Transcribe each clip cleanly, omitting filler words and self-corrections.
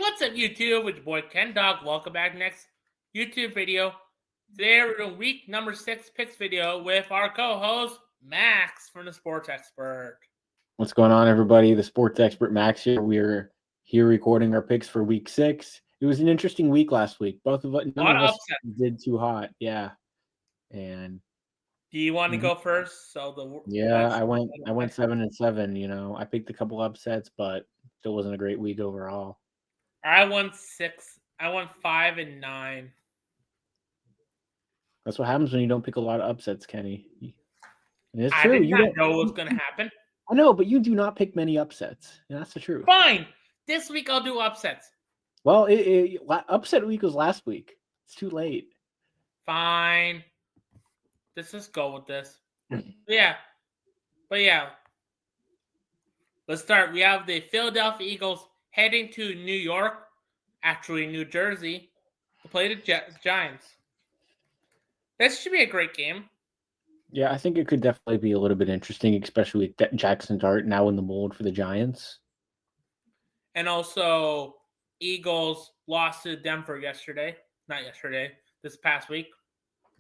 What's up, YouTube? It's your boy Ken Dog. Welcome back to the next YouTube video. Today we're doing week number 6 picks video with our co-host Max from the Sports Expert. What's going on, everybody? The Sports Expert Max here. We're here recording our picks for week 6. It was an interesting week last week. None of us did too hot. Yeah. And do you want to go first? I went 7-7. You know, I picked a couple upsets, but still wasn't a great week overall. I won 6. I won 5 and 9. That's what happens when you don't pick a lot of upsets, Kenny. It's true. I did not know what was going to happen. I know, but you do not pick many upsets. And that's the truth. Fine. This week I'll do upsets. Well, upset week was last week. It's too late. Fine. Let's just go with this. But yeah. Let's start. We have the Philadelphia Eagles heading to New York, actually New Jersey, to play the Giants. This should be a great game. Yeah, I think it could definitely be a little bit interesting, especially with Jackson Dart now in the mold for the Giants. And also, Eagles lost to Denver this past week.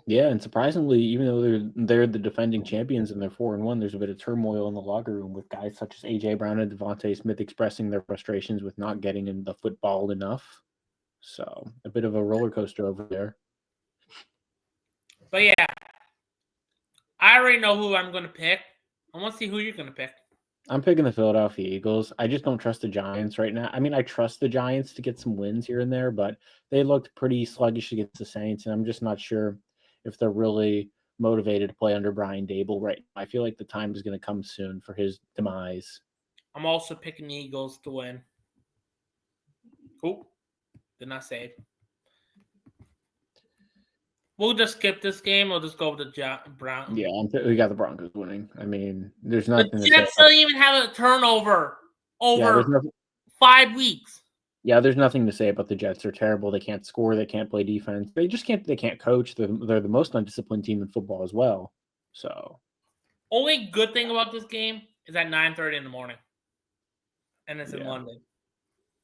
Yeah, and surprisingly, even though they're the defending champions and they're 4-1, there's a bit of turmoil in the locker room with guys such as A.J. Brown and Devontae Smith expressing their frustrations with not getting in the football enough. So, a bit of a roller coaster over there. But yeah, I already know who I'm going to pick. I want to see who you're going to pick. I'm picking the Philadelphia Eagles. I just don't trust the Giants right now. I mean, I trust the Giants to get some wins here and there, but they looked pretty sluggish against the Saints, and I'm just not sure if they're really motivated to play under Brian Daboll right now. I feel like the time is going to come soon for his demise. I'm also picking the Eagles to win. Cool. Did not say it. We'll just skip this game. We'll just go with the Browns. Yeah, we got the Broncos winning. I mean, there's nothing. The Jets don't even have a turnover over 5 weeks. Yeah, there's nothing to say about the Jets. They're terrible. They can't score. They can't play defense. They just can't. They can't coach. They're the most undisciplined team in football as well. So, only good thing about this game is at 9:30 in the morning, and it's in London.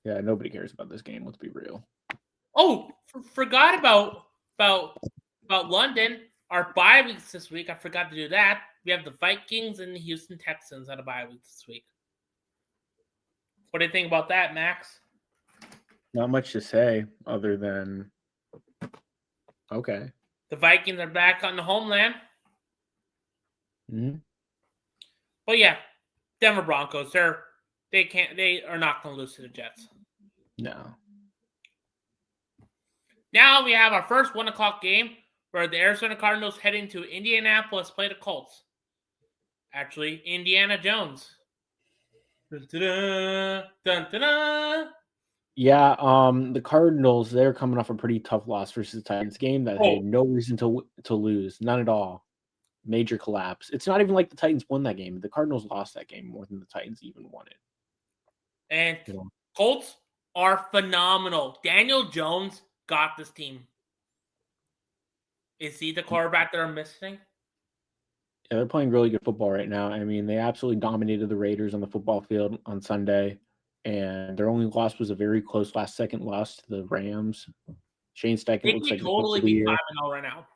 Yeah, nobody cares about this game. Let's be real. Oh, forgot about London. Our bye weeks this week. I forgot to do that. We have the Vikings and the Houston Texans on a bye week this week. What do you think about that, Max? Not much to say other than okay. The Vikings are back on the homeland. Mm-hmm. But yeah, Denver Broncos. They are not going to lose to the Jets. No. Now we have our first 1:00 game where the Arizona Cardinals heading to Indianapolis play the Colts. Actually, Indiana Jones. Dun-da-da, dun-da-da. Yeah, the Cardinals, they're coming off a pretty tough loss versus the Titans game that they had no reason to lose. None at all. Major collapse. It's not even like the Titans won that game. The Cardinals lost that game more than the Titans even won it. And Colts are phenomenal. Daniel Jones got this team. Is he the quarterback that are missing? Yeah, they're playing really good football right now. I mean, they absolutely dominated the Raiders on the football field on Sunday. And their only loss was a very close last-second loss to the Rams. Shane Steichen looks like totally be 5-0 right now.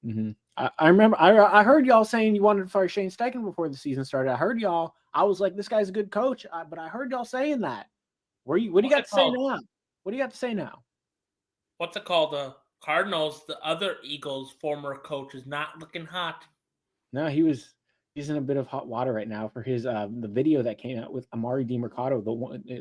Mm-hmm. I remember I heard y'all saying you wanted to fire Shane Steichen before the season started. I heard y'all. I was like, this guy's a good coach, but I heard y'all saying that. What do you got to say now? What do you got to say now? What's it called? The Cardinals, the other Eagles former coach, is not looking hot. No, he's in a bit of hot water right now for his the video that came out with Amari DiMercato,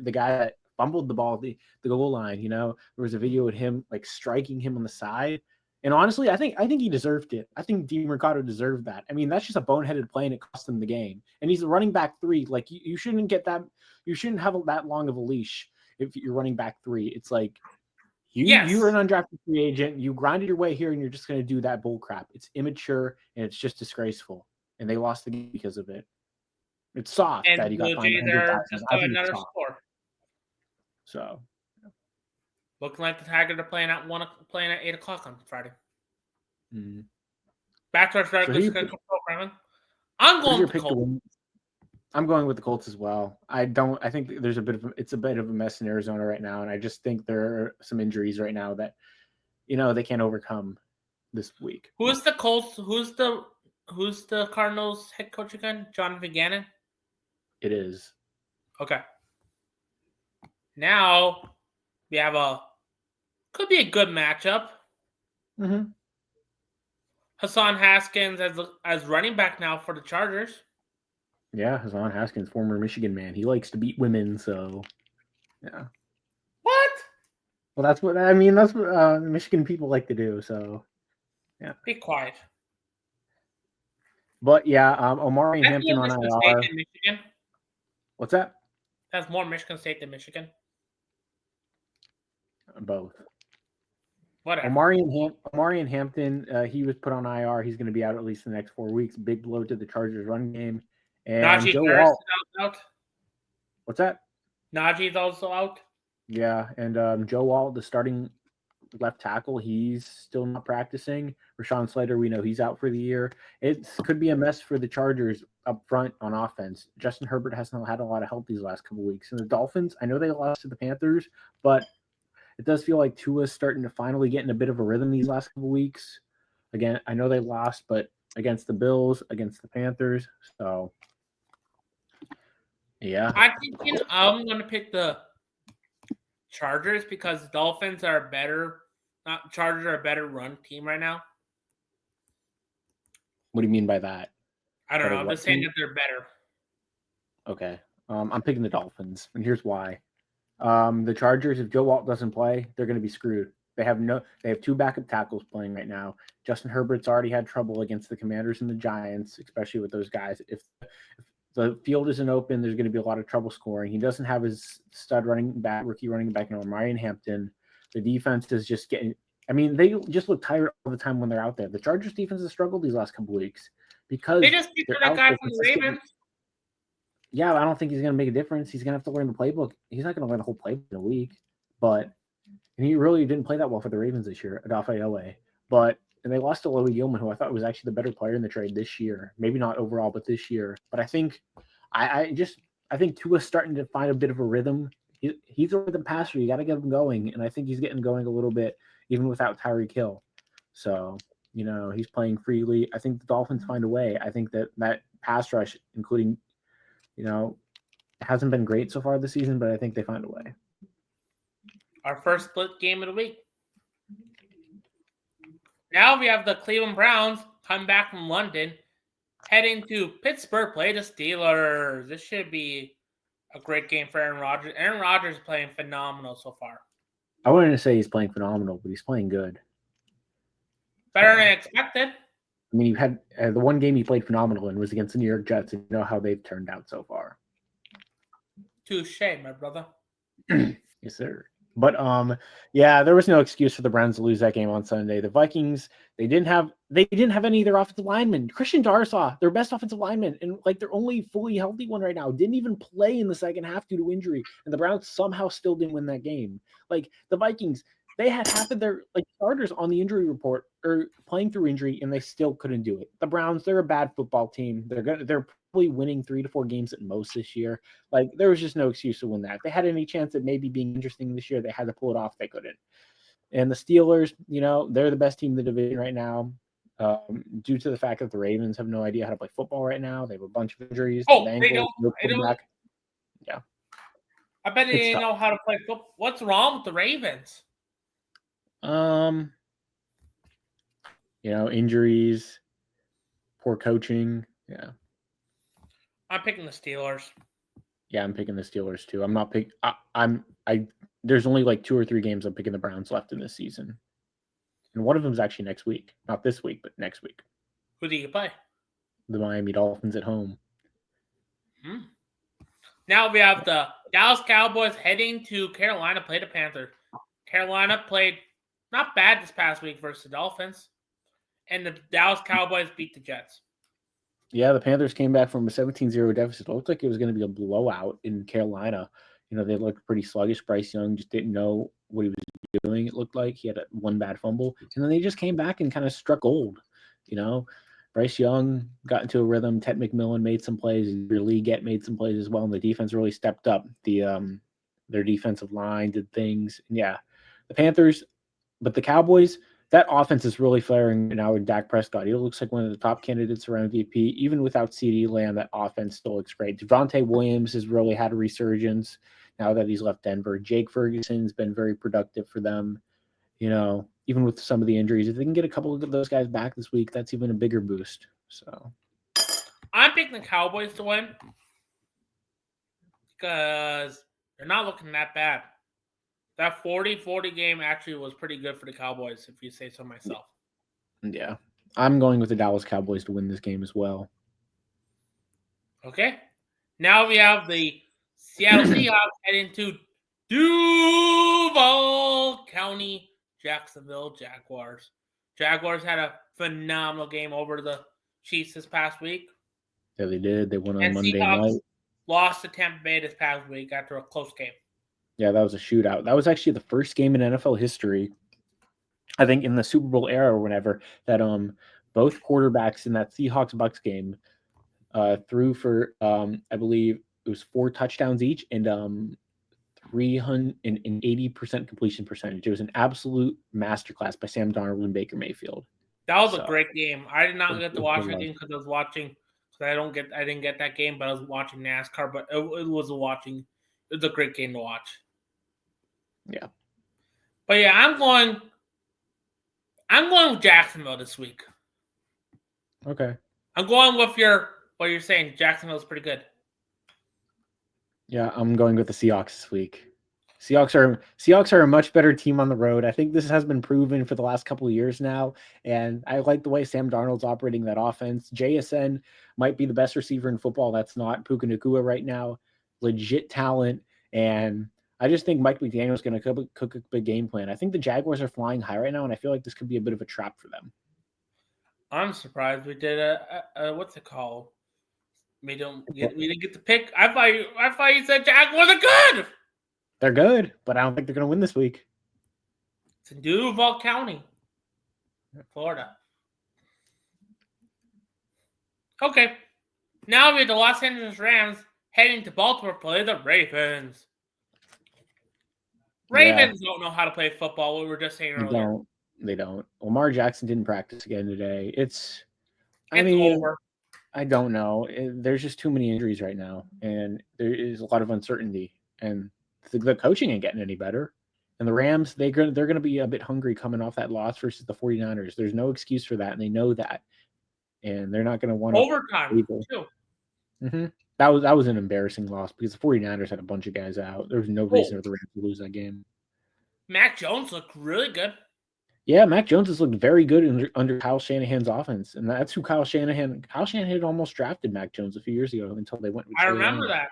the guy that fumbled the ball at the goal line. You know, there was a video with him like striking him on the side, and honestly, I think he deserved it. I think DiMercato deserved that. I mean, that's just a boneheaded play, and it cost him the game. And he's a running back 3. Like you shouldn't get that. You shouldn't have that long of a leash if you're running back 3. It's like you're an undrafted free agent. You grinded your way here, and you're just going to do that bull crap. It's immature and it's just disgraceful. And they lost the game because of it. It's soft and that he got fined just got another score. So, looking like the Tigers are playing at 8 o'clock on Friday. Mm-hmm. Back to our schedule programming. I'm going with the Colts. I'm going with the Colts as well. I think there's it's a bit of a mess in Arizona right now, and I just think there are some injuries right now that they can't overcome this week. Who's the Colts? Who's the Cardinals head coach again? Jonathan Gannon? It is. Okay. Now we have could be a good matchup. Mm-hmm. Hassan Haskins as running back now for the Chargers. Yeah, Hassan Haskins, former Michigan man. He likes to beat women, so yeah. What? Well, that's what I mean. That's what Michigan people like to do. So yeah. Be quiet. But yeah, Omari Hampton on Michigan IR. State than Michigan. What's that? That's more Michigan State than Michigan. Both. Whatever. Omari and Hampton, he was put on IR. He's going to be out at least the next 4 weeks. Big blow to the Chargers run game. And Najee Joe Harris Alt. is out. What's that? Najee's also out. Yeah, and Joe Alt, the starting left tackle, he's still not practicing. Rashawn Slater, we know he's out for the year. It could be a mess for the Chargers up front on offense. Justin Herbert hasn't had a lot of help these last couple weeks. And the Dolphins, I know they lost to the Panthers, but it does feel like Tua's starting to finally get in a bit of a rhythm these last couple weeks. Again, I know they lost, but against the Bills, against the Panthers. So, yeah. I'm thinking I'm going to pick the Chargers because the Dolphins are Chargers are a better run team right now. What do you mean by that? I don't know. I'm just saying that they're better. Okay. I'm picking the Dolphins, and here's why. The Chargers, if Joe Alt doesn't play, they're going to be screwed. They have 2 backup tackles playing right now. Justin Herbert's already had trouble against the Commanders and the Giants, especially with those guys. If the field isn't open, there's going to be a lot of trouble scoring. He doesn't have his rookie running back, Omari Hampton. The defense is just getting – I mean, they just look tired all the time when they're out there. The Chargers defense has struggled these last couple weeks because they just beat that guy from the Ravens. Yeah, I don't think he's going to make a difference. He's going to have to learn the playbook. He's not going to learn the whole playbook in a week. And he really didn't play that well for the Ravens this year, Odafe Oweh. And they lost to Louis Gilman, who I thought was actually the better player in the trade this year. Maybe not overall, but this year. But I think I think Tua's starting to find a bit of a rhythm. He's a rhythm passer. You got to get him going. And I think he's getting going a little bit, even without Tyreek Hill. So, he's playing freely. I think the Dolphins find a way. I think that pass rush, including, hasn't been great so far this season, but I think they find a way. Our first split game of the week. Now we have the Cleveland Browns come back from London, heading to Pittsburgh, play the Steelers. This should be a great game for Aaron Rodgers. Aaron Rodgers is playing phenomenal so far. I wouldn't say he's playing phenomenal, but he's playing good. Better than expected. I mean, you had the one game he played phenomenal in was against the New York Jets, and you know how they've turned out so far. Touche, my brother. Yes, sir. But yeah, there was no excuse for the Browns to lose that game on Sunday. The Vikings, they didn't have any of their offensive linemen. Christian Darrisaw, their best offensive lineman, and their only fully healthy one right now, didn't even play in the second half due to injury, and the Browns somehow still didn't win that game. The Vikings, they had half of their starters on the injury report or playing through injury, and they still couldn't do it. The Browns, they're a bad football team. They're probably winning 3 to 4 games at most this year. There was just no excuse to win that. If they had any chance at maybe being interesting this year, they had to pull it off. They couldn't. And the Steelers, they're the best team in the division right now, due to the fact that the Ravens have no idea how to play football right now. They have a bunch of injuries. Oh, they don't. Yeah. I bet they didn't know how to play football. What's wrong with the Ravens? Injuries, poor coaching. Yeah. I'm picking the Steelers. Yeah, I'm picking the Steelers too. I'm not picking. There's only 2 or 3 games I'm picking the Browns left in this season, and one of them is actually next week. Not this week, but next week. Who do you play? The Miami Dolphins at home. Now we have the Dallas Cowboys heading to Carolina to play the Panthers. Carolina played not bad this past week versus the Dolphins, and the Dallas Cowboys beat the Jets. Yeah, the Panthers came back from a 17-0 deficit. It looked like it was going to be a blowout in Carolina. They looked pretty sluggish. Bryce Young just didn't know what he was doing, it looked like. He had one bad fumble. And then they just came back and kind of struck gold. Bryce Young got into a rhythm. Ted McMillan made some plays. Lee made some plays as well, and the defense really stepped up. Their defensive line did things. And yeah, the Panthers, but the Cowboys, that offense is really firing now with Dak Prescott. He looks like one of the top candidates for MVP. Even without CeeDee Lamb, that offense still looks great. Javonte Williams has really had a resurgence now that he's left Denver. Jake Ferguson's been very productive for them. Even with some of the injuries, if they can get a couple of those guys back this week, that's even a bigger boost. So I'm picking the Cowboys to win because they're not looking that bad. That 40-40 game actually was pretty good for the Cowboys, if you say so myself. Yeah. I'm going with the Dallas Cowboys to win this game as well. Okay. Now we have the Seattle Seahawks heading to Duval County, Jacksonville Jaguars. Jaguars had a phenomenal game over the Chiefs this past week. Yeah, they did. They won on Monday night. Lost to Tampa Bay this past week after a close game. Yeah, that was a shootout. That was actually the first game in NFL history, I think, in the Super Bowl era or whenever, that both quarterbacks in that Seahawks-Bucks game threw for I believe it was 4 touchdowns each and 380% completion percentage. It was an absolute masterclass by Sam Darnold and Baker Mayfield. That was a great game. I did not get to watch the game because I was watching. I didn't get that game, but I was watching NASCAR. But it was a great game to watch. Yeah. But yeah, I'm going with Jacksonville this week. Okay. I'm going with what you're saying. Jacksonville's pretty good. Yeah, I'm going with the Seahawks this week. Seahawks are a much better team on the road. I think this has been proven for the last couple of years now, and I like the way Sam Darnold's operating that offense. JSN might be the best receiver in football. That's not Puka Nacua right now. Legit talent, and I just think Mike McDaniel's going to cook a big game plan. I think the Jaguars are flying high right now, and I feel like this could be a bit of a trap for them. I'm surprised we did a what's it called? We didn't get the pick. I thought you said Jaguars are good. They're good, but I don't think they're going to win this week. It's in Duval County, Florida. Okay, now we have the Los Angeles Rams heading to Baltimore to play the Ravens. Ravens don't know how to play football. What we were just saying earlier. They don't. Lamar Jackson didn't practice again today. It's over. I don't know. There's just too many injuries right now, and there is a lot of uncertainty. And the coaching ain't getting any better. And the Rams, they're going to be a bit hungry coming off that loss versus the 49ers. There's no excuse for that, and they know that. And they're not going to want overtime too. Mm-hmm. That was an embarrassing loss because the 49ers had a bunch of guys out. There was no reason for the Rams to lose that game. Mac Jones looked really good. Yeah, Mac Jones has looked very good under Kyle Shanahan's offense, and that's who Kyle Shanahan had almost drafted Mac Jones a few years ago until they went with I remember that.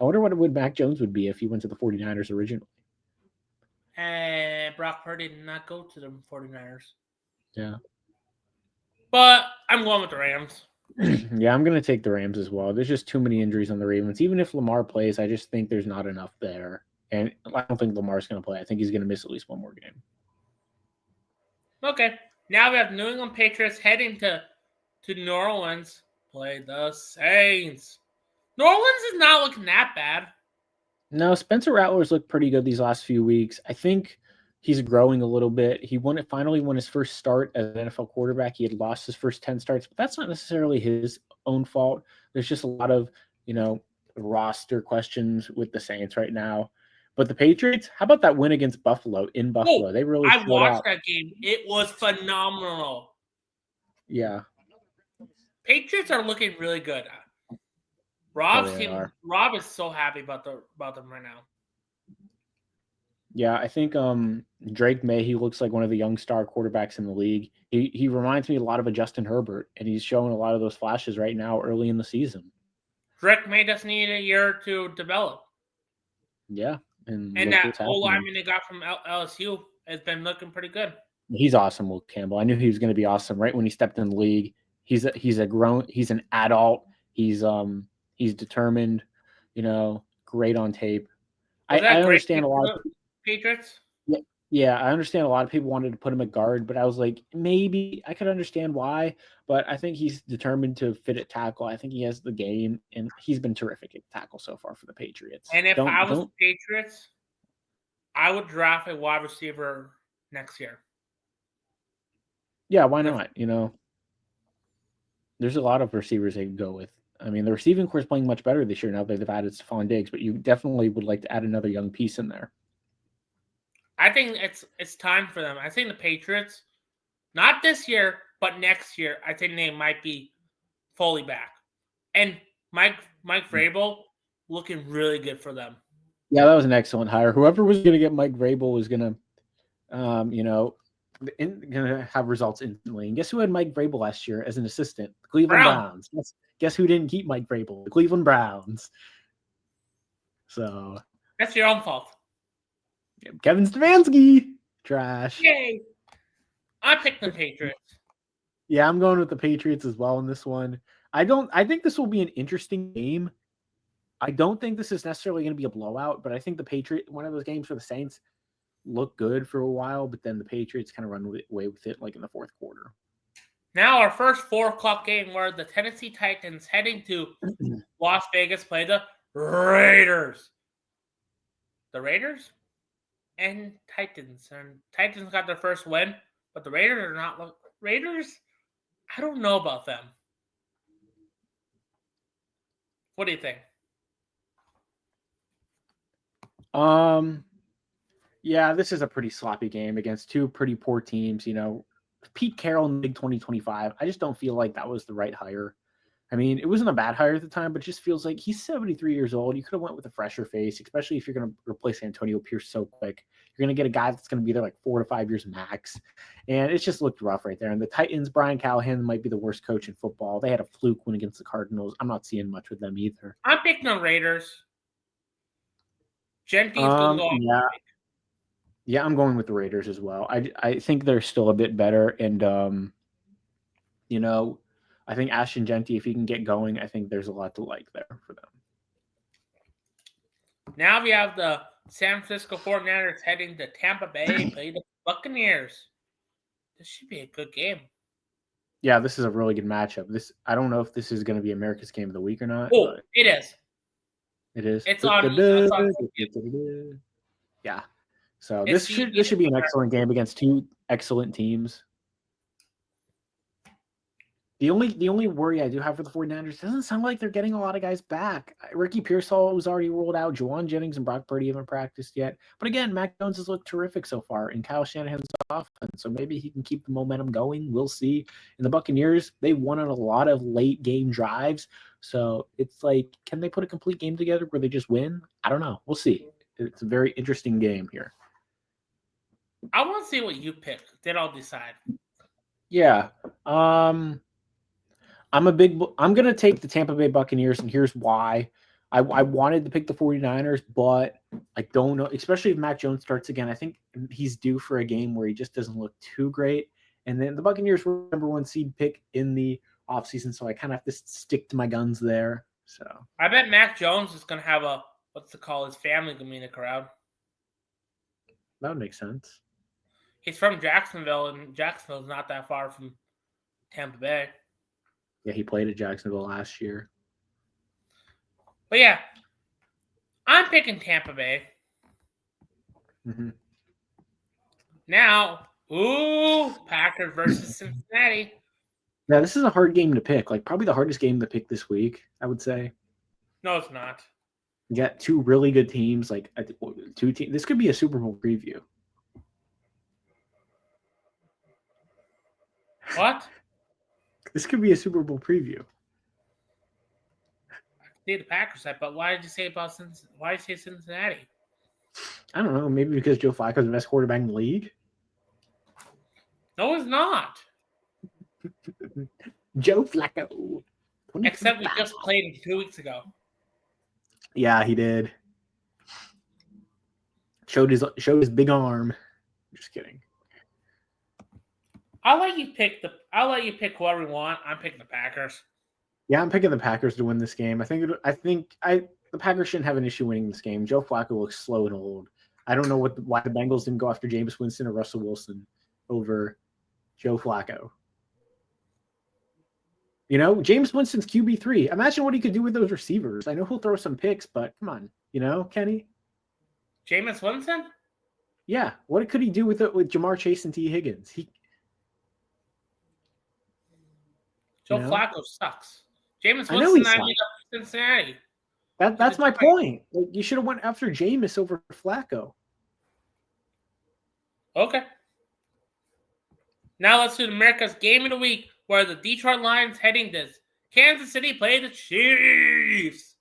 I wonder what Mac Jones would be if he went to the 49ers originally. And Brock Purdy did not go to the 49ers. Yeah. But I'm going with the Rams. Yeah, I'm going to take the Rams as well. There's just too many injuries on the Ravens. Even if Lamar plays, I just think there's not enough there. And I don't think Lamar's going to play. I think he's going to miss at least one more game. Okay. Now we have New England Patriots heading to New Orleans. Play the Saints. New Orleans is not looking that bad. No, Spencer Rattler's looked pretty good these last few weeks. I think he's growing a little bit. He finally won his first start as an NFL quarterback. He had lost his first 10 starts, but that's not necessarily his own fault. There's just a lot of, roster questions with the Saints right now. But the Patriots, how about that win against Buffalo in Buffalo? They really I watched that game. It was phenomenal. Yeah. Patriots are looking really good. Rob is so happy about them right now. Yeah, I think Drake May, he looks like one of the young star quarterbacks in the league. He reminds me a lot of a Justin Herbert, and he's showing a lot of those flashes right now early in the season. Drake May just need a year to develop. Yeah. And that old lineman they got from LSU has been looking pretty good. He's awesome, Will Campbell. I knew he was going to be awesome right when he stepped in the league. He's an adult. He's determined, great on tape. I understand a lot of Patriots. Yeah, Yeah, I understand a lot of people wanted to put him at guard, but I was like, maybe I could understand why. But I think he's determined to fit at tackle. I think he has the game, and he's been terrific at tackle so far for the Patriots. And if I was Don't. the Patriots, I would draft a wide receiver next year. Yeah, why not? There's a lot of receivers they could go with. I mean, the receiving core is playing much better this year now that they've added Stephon Diggs, but you definitely would like to add another young piece in there. I think it's time for them. I think the Patriots, not this year, but next year, I think they might be fully back. And Mike Vrabel looking really good for them. Yeah, that was an excellent hire. Whoever was going to get Mike Vrabel was going to, going to have results instantly. And guess who had Mike Vrabel last year as an assistant? The Cleveland Browns. Guess who didn't keep Mike Vrabel? The Cleveland Browns. So that's your own fault. Kevin Stefanski, trash. Yay! I picked the Patriots. Yeah, I'm going with the Patriots as well in this one. I think this will be an interesting game. I don't think this is necessarily going to be a blowout, but I think one of those games for the Saints look good for a while, but then the Patriots kind of run away with it like in the fourth quarter. Now our first 4:00 game where the Tennessee Titans heading to Las Vegas play the Raiders. The Raiders and Titans. And Titans got their first win, but the Raiders are not. Raiders, I don't know about them. What do you think? Yeah, this is a pretty sloppy game against two pretty poor teams. Pete Carroll in Big 2025. I just don't feel like that was the right hire. I mean, it wasn't a bad hire at the time, but it just feels like he's 73 years old. You could have went with a fresher face, especially if you're going to replace Antonio Pierce so quick. You're going to get a guy that's going to be there like 4 to 5 years max. And it just looked rough right there. And the Titans, Brian Callahan might be the worst coach in football. They had a fluke win against the Cardinals. I'm not seeing much with them either. I'm picking the Raiders. Gentry's going to go off. Yeah, I'm going with the Raiders as well. I think they're still a bit better. And, I think Ashton Jeanty, if he can get going, I think there's a lot to like there for them. Now we have the San Francisco 49ers heading to Tampa Bay, play the Buccaneers. This should be a good game. Yeah, this is a really good matchup. I don't know if this is going to be America's Game of the Week or not. Oh, it is. It is. It's on. Yeah. So this should be an excellent game against two excellent teams. The only worry I do have for the 49ers, doesn't sound like they're getting a lot of guys back. Ricky Pearsall was already ruled out. Juwan Jennings and Brock Purdy haven't practiced yet. But again, Mac Jones has looked terrific so far in Kyle Shanahan's offense. So maybe he can keep the momentum going. We'll see. In the Buccaneers, they won on a lot of late game drives. So it's like, can they put a complete game together where they just win? I don't know. We'll see. It's a very interesting game here. I want to see what you pick. Then I'll decide. Yeah. I'm going to take the Tampa Bay Buccaneers, and here's why. I wanted to pick the 49ers, but I don't know, especially if Mac Jones starts again. I think he's due for a game where he just doesn't look too great. And then the Buccaneers were number 1 seed pick in the offseason, so I kind of have to stick to my guns there. So I bet Mac Jones is going to have his family going to be in the crowd. That would make sense. He's from Jacksonville, and Jacksonville's not that far from Tampa Bay. Yeah, he played at Jacksonville last year. But yeah, I'm picking Tampa Bay. Mm-hmm. Now, Packers versus Cincinnati. Yeah, this is a hard game to pick. Like probably the hardest game to pick this week, I would say. No, it's not. You got two really good teams, like two teams. This could be a Super Bowl preview. What? This could be a Super Bowl preview. I see the Packers side, but why did you say about Cincinnati? Why did you say Cincinnati? I don't know. Maybe because Joe Flacco is the best quarterback in the league. No, it's not. Joe Flacco. Except we just played him 2 weeks ago. Yeah, he did. Showed his big arm. Just kidding. I'll let you pick whoever you want. I'm picking the Packers. Yeah, I'm picking the Packers to win this game. I think the Packers shouldn't have an issue winning this game. Joe Flacco looks slow and old. I don't know why the Bengals didn't go after Jameis Winston or Russell Wilson over Joe Flacco. You know, Jameis Winston's QB3. Imagine what he could do with those receivers. I know he'll throw some picks, but come on, you know, Kenny. Jameis Winston? Yeah, what could he do with Jamar Chase and T. Higgins? Joe Flacco sucks. Jameis I know he Winston, sucks. Cincinnati. That's my point. Like, you should have went after Jameis over Flacco. Okay. Now let's do America's Game of the Week, where the Detroit Lions heading to Kansas City play the Chiefs.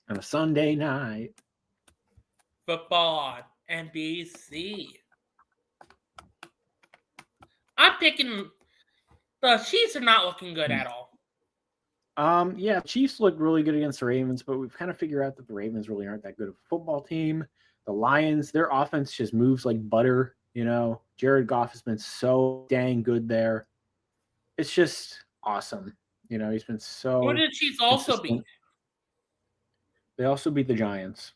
On a Sunday night. Football on NBC. I'm picking the Chiefs are not looking good at all. Yeah, Chiefs look really good against the Ravens, but we've kind of figured out that the Ravens really aren't that good of a football team. The Lions, their offense just moves like butter. You know, Jared Goff has been so dang good there. It's just awesome. You know, he's been so. Who did the Chiefs also beat? They also beat the Giants.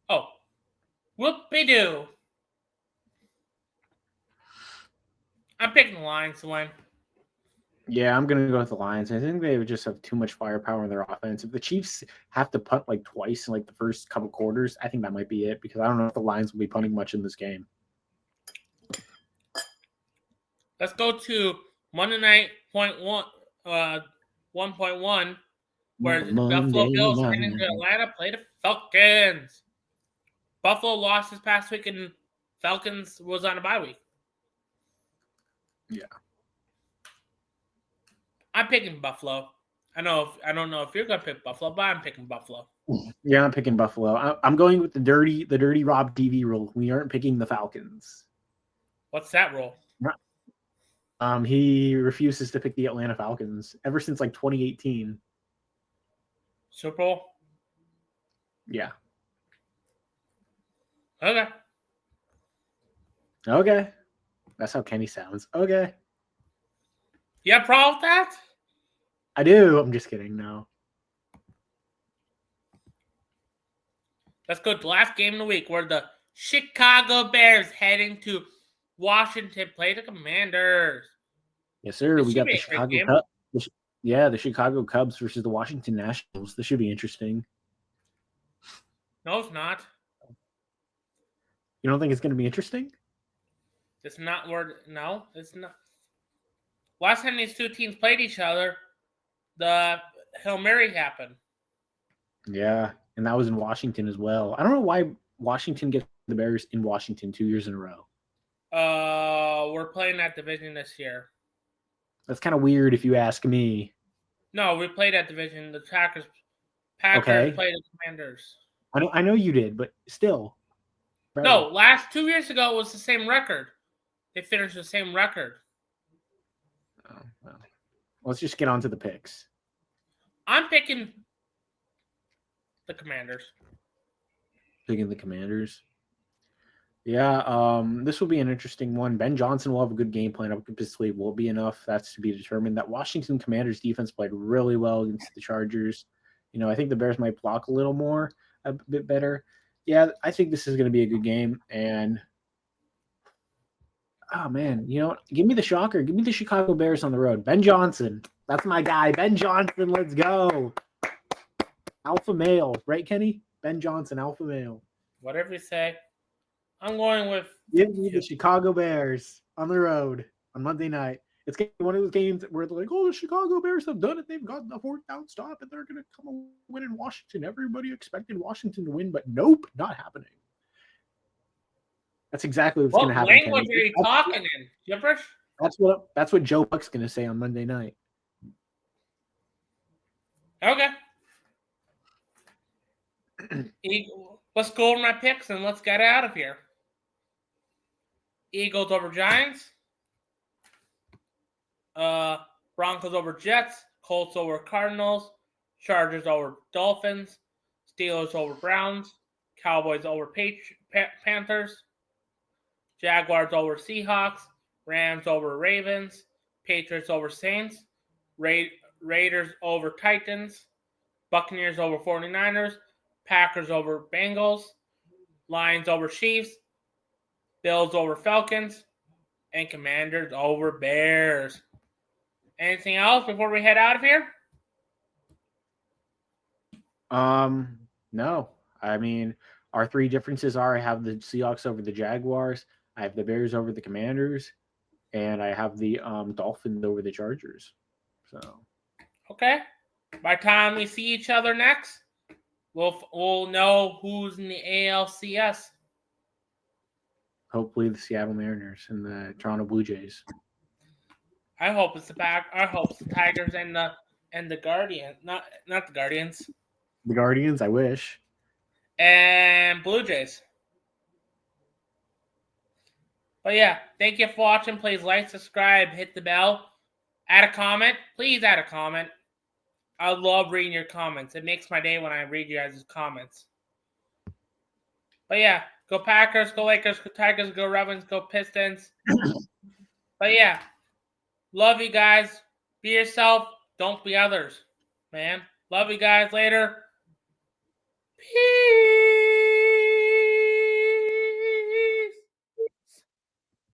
Oh, whoop-de-doo. I'm picking the Lions to win. Yeah, I'm going to go with the Lions. I think they would just have too much firepower in their offense. If the Chiefs have to punt like twice in like the first couple quarters, I think that might be it, because I don't know if the Lions will be punting much in this game. Let's go to Monday Night 1.1, where the Buffalo Bills heading to Atlanta play the Falcons. Buffalo lost this past week, and Falcons was on a bye week. Yeah. I'm picking Buffalo. I don't know if you're gonna pick Buffalo, but I'm picking Buffalo. Yeah, I'm picking Buffalo. I'm going with the dirty Rob TV rule. We aren't picking the Falcons. What's that rule? He refuses to pick the Atlanta Falcons ever since like 2018. Super Bowl? Yeah. Okay. That's how Kenny sounds. Okay. You have a problem with that? I do. I'm just kidding. No. Let's go to the last game of the week, where the Chicago Bears heading to Washington play the Commanders. Yes, sir. We got the Chicago Cubs. The Chicago Cubs versus the Washington Nationals. This should be interesting. No, it's not. You don't think it's going to be interesting? It's not no, it's not. Last time these two teams played each other, the Hail Mary happened. Yeah, and that was in Washington as well. I don't know why Washington gets the Bears in Washington 2 years in a row. We're playing that division this year. That's kind of weird if you ask me. No, we played that division. The Packers Okay. played the Commanders. I know you did, but still. Bro. No, last 2 years ago it was the same record. They finished the same record. Oh, well. Let's just get on to the picks. I'm picking the Commanders. Picking the Commanders. Yeah, this will be an interesting one. Ben Johnson will have a good game plan. Obviously, will be enough. That's to be determined. That Washington Commanders defense played really well against the Chargers. You know, I think the Bears might block a little more, a bit better. Yeah, I think this is going to be a good game. And, oh, man, you know, give me the shocker. Give me the Chicago Bears on the road. Ben Johnson. That's my guy. Ben Johnson, let's go. Alpha male. Right, Kenny? Ben Johnson, alpha male. Whatever you say. I'm going with... Give me the Chicago Bears on the road on Monday night. It's going to be one of those games where they're like, oh, the Chicago Bears have done it. They've gotten the fourth down stop, and they're going to come and win in Washington. Everybody expected Washington to win, but nope, not happening. That's exactly what's going to happen. What language are you talking in? Gibberish? That's what Joe Buck's going to say on Monday night. Okay. Let's go over my picks and let's get out of here. Eagles over Giants. Broncos over Jets. Colts over Cardinals. Chargers over Dolphins. Steelers over Browns. Cowboys over Panthers. Jaguars over Seahawks. Rams over Ravens. Patriots over Saints. Raiders over Titans. Buccaneers over 49ers. Packers over Bengals. Lions over Chiefs, Bills over Falcons, and Commanders over Bears. Anything else before we head out of here? No. I mean, our three differences are I have the Seahawks over the Jaguars, I have the Bears over the Commanders, and I have the Dolphins over the Chargers. So okay. By the time we see each other next, we'll know who's in the ALCS. Hopefully the Seattle Mariners and the Toronto Blue Jays. I hope it's the back. I hope it's the Tigers and the Guardians, not the Guardians. The Guardians, I wish. And Blue Jays. But yeah, thank you for watching. Please like, subscribe, hit the bell, add a comment. Please add a comment. I love reading your comments. It makes my day when I read you guys' comments. But yeah, go Packers, go Lakers, go Tigers, go Ravens, go Pistons. But yeah, love you guys. Be yourself. Don't be others, man. Love you guys. Later. Peace.